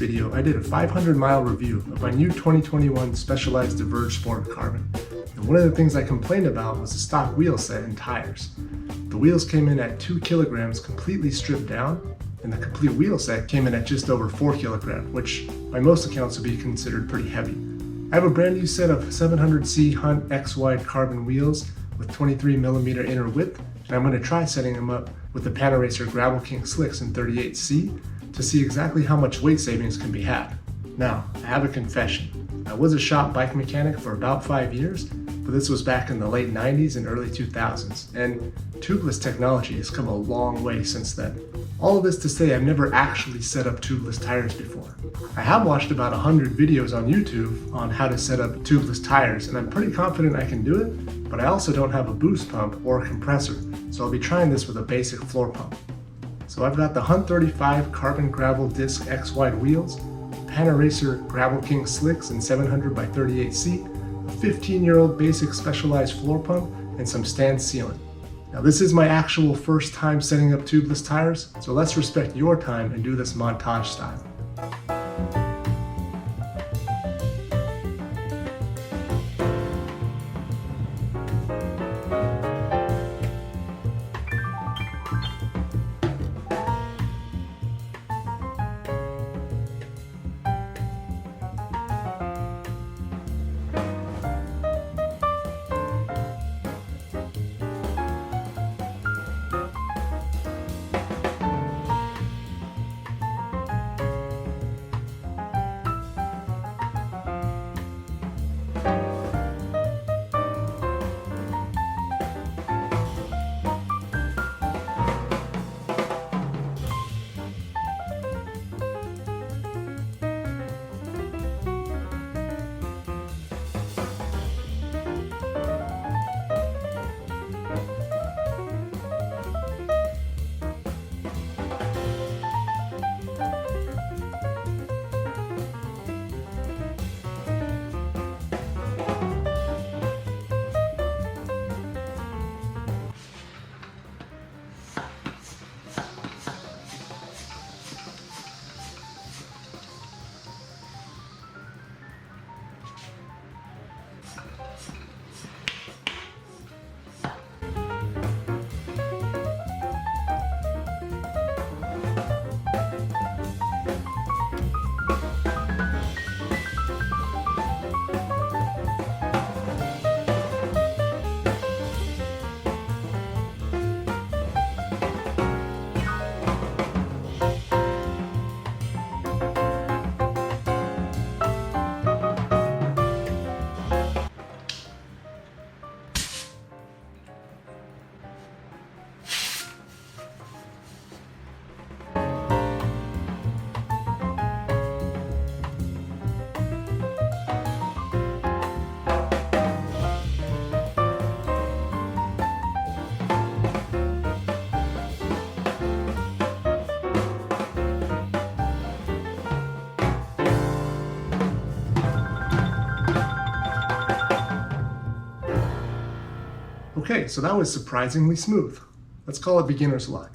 video, I did a 500-mile review of my new 2021 Specialized Diverge Sport Carbon. And one of the things I complained about was the stock wheel set and tires. The wheels came in at 2 kilograms completely stripped down, and the complete wheel set came in at just over 4 kilograms, which by most accounts would be considered pretty heavy. I have a brand new set of 700C Hunt X-Wide carbon wheels with 23mm inner width, and I'm going to try setting them up with the Panaracer Gravelking slicks in 38C to see exactly how much weight savings can be had. Now, I have a confession. I was a shop bike mechanic for about 5 years, but this was back in the late 90s and early 2000s, and tubeless technology has come a long way since then. All of this to say I've never actually set up tubeless tires before. I have watched about 100 videos on YouTube on how to set up tubeless tires, and I'm pretty confident I can do it, but I also don't have a boost pump or a compressor, so I'll be trying this with a basic floor pump. So I've got the Hunt 35 carbon gravel disc X-Wide wheels, Panaracer Gravelking slicks in 700x38C, a 15-year-old basic specialized floor pump, and some stand sealant. Now this is my actual first time setting up tubeless tires, so let's respect your time and do this montage style. Okay, so that was surprisingly smooth. Let's call it beginner's luck.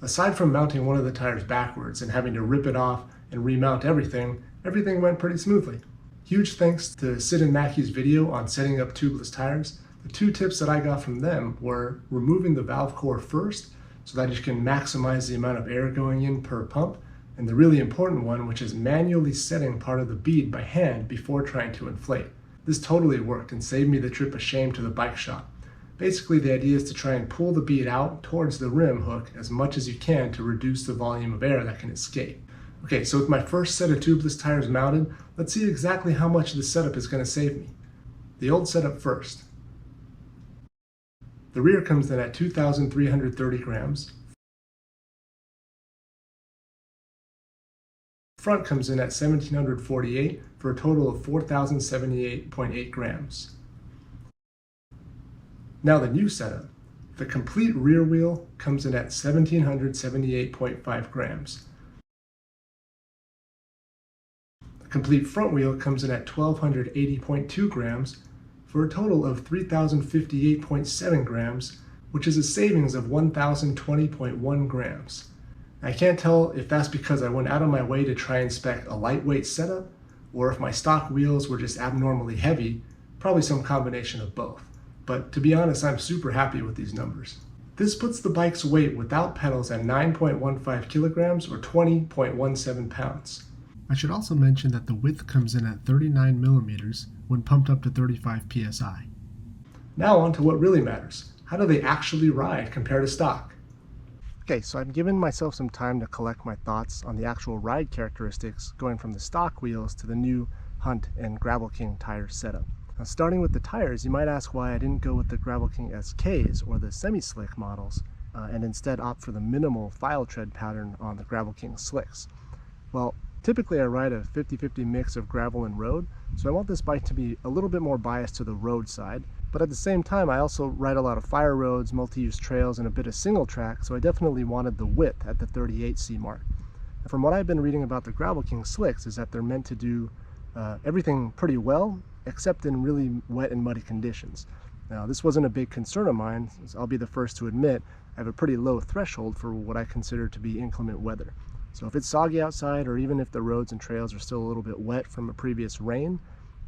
Aside from mounting one of the tires backwards and having to rip it off and remount everything went pretty smoothly. Huge thanks to Syd and Macky's video on setting up tubeless tires. The 2 tips that I got from them were removing the valve core first so that you can maximize the amount of air going in per pump, and the really important one, which is manually setting part of the bead by hand before trying to inflate. This totally worked and saved me the trip of shame to the bike shop. Basically, the idea is to try and pull the bead out towards the rim hook as much as you can to reduce the volume of air that can escape. Okay, so with my first set of tubeless tires mounted, let's see exactly how much this setup is going to save me. The old setup first. The rear comes in at 2,330 grams. Front comes in at 1,748 for a total of 4,078.8 grams. Now the new setup. The complete rear wheel comes in at 1,778.5 grams. The complete front wheel comes in at 1,280.2 grams for a total of 3,058.7 grams, which is a savings of 1,020.1 grams. I can't tell if that's because I went out of my way to try and spec a lightweight setup, or if my stock wheels were just abnormally heavy, probably some combination of both. But to be honest, I'm super happy with these numbers. This puts the bike's weight without pedals at 9.15 kilograms or 20.17 pounds. I should also mention that the width comes in at 39 millimeters when pumped up to 35 psi. Now on to what really matters. How do they actually ride compared to stock? Okay, so I've given myself some time to collect my thoughts on the actual ride characteristics going from the stock wheels to the new Hunt and Gravelking tire setup. Now, starting with the tires, you might ask why I didn't go with the Gravelking SKs or the semi-slick models and instead opt for the minimal file tread pattern on the Gravelking slicks. Well, typically I ride a 50-50 mix of gravel and road, so I want this bike to be a little bit more biased to the road side, but at the same time I also ride a lot of fire roads, multi-use trails, and a bit of single track, so I definitely wanted the width at the 38C mark. And from what I've been reading about the Gravelking slicks is that they're meant to do everything pretty well, except in really wet and muddy conditions. Now, this wasn't a big concern of mine, as I'll be the first to admit I have a pretty low threshold for what I consider to be inclement weather. So if it's soggy outside, or even if the roads and trails are still a little bit wet from a previous rain,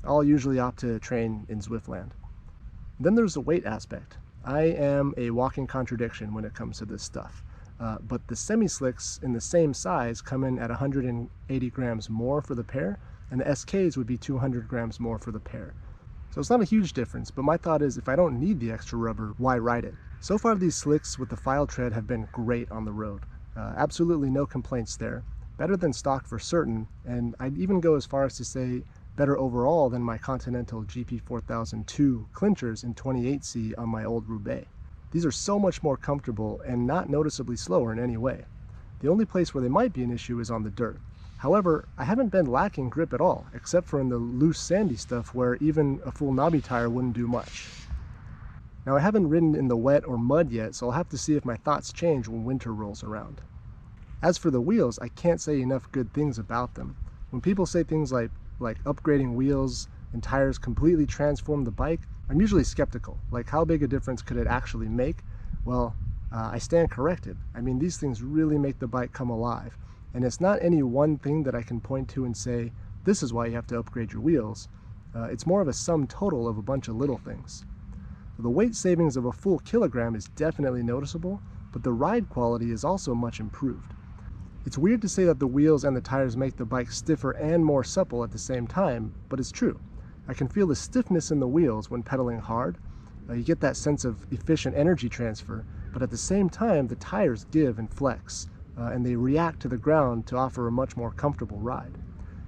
I'll usually opt to train in Zwiftland. Then there's the weight aspect. I am a walking contradiction when it comes to this stuff. But the semi-slicks in the same size come in at 180 grams more for the pair, and the SKs would be 200 grams more for the pair. So it's not a huge difference, but my thought is if I don't need the extra rubber, why ride it? So far these slicks with the file tread have been great on the road. Absolutely no complaints there. Better than stock for certain, and I'd even go as far as to say better overall than my Continental GP4002 clinchers in 28C on my old Roubaix. These are so much more comfortable and not noticeably slower in any way. The only place where they might be an issue is on the dirt. However, I haven't been lacking grip at all, except for in the loose sandy stuff where even a full knobby tire wouldn't do much. Now I haven't ridden in the wet or mud yet, so I'll have to see if my thoughts change when winter rolls around. As for the wheels, I can't say enough good things about them. When people say things like upgrading wheels and tires completely transform the bike, I'm usually skeptical. Like, how big a difference could it actually make? Well, I stand corrected. I mean, these things really make the bike come alive. And it's not any one thing that I can point to and say, this is why you have to upgrade your wheels. It's more of a sum total of a bunch of little things. The weight savings of a full kilogram is definitely noticeable, but the ride quality is also much improved. It's weird to say that the wheels and the tires make the bike stiffer and more supple at the same time, but it's true. I can feel the stiffness in the wheels when pedaling hard. You get that sense of efficient energy transfer, but at the same time the tires give and flex, and they react to the ground to offer a much more comfortable ride.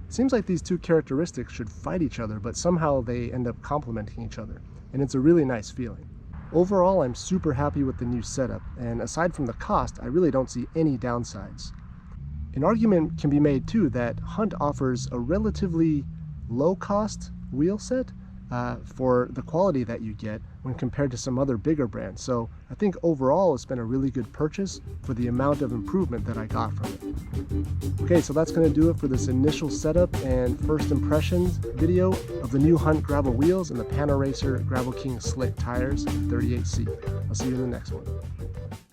It seems like these two characteristics should fight each other, but somehow they end up complementing each other, and it's a really nice feeling. Overall, I'm super happy with the new setup, and aside from the cost, I really don't see any downsides. An argument can be made too that Hunt offers a relatively low-cost wheel set for the quality that you get when compared to some other bigger brands. So I think overall it's been a really good purchase for the amount of improvement that I got from it. Okay, so that's going to do it for this initial setup and first impressions video of the new Hunt gravel wheels and the Panaracer Gravelking slick tires 38C. I'll see you in the next one.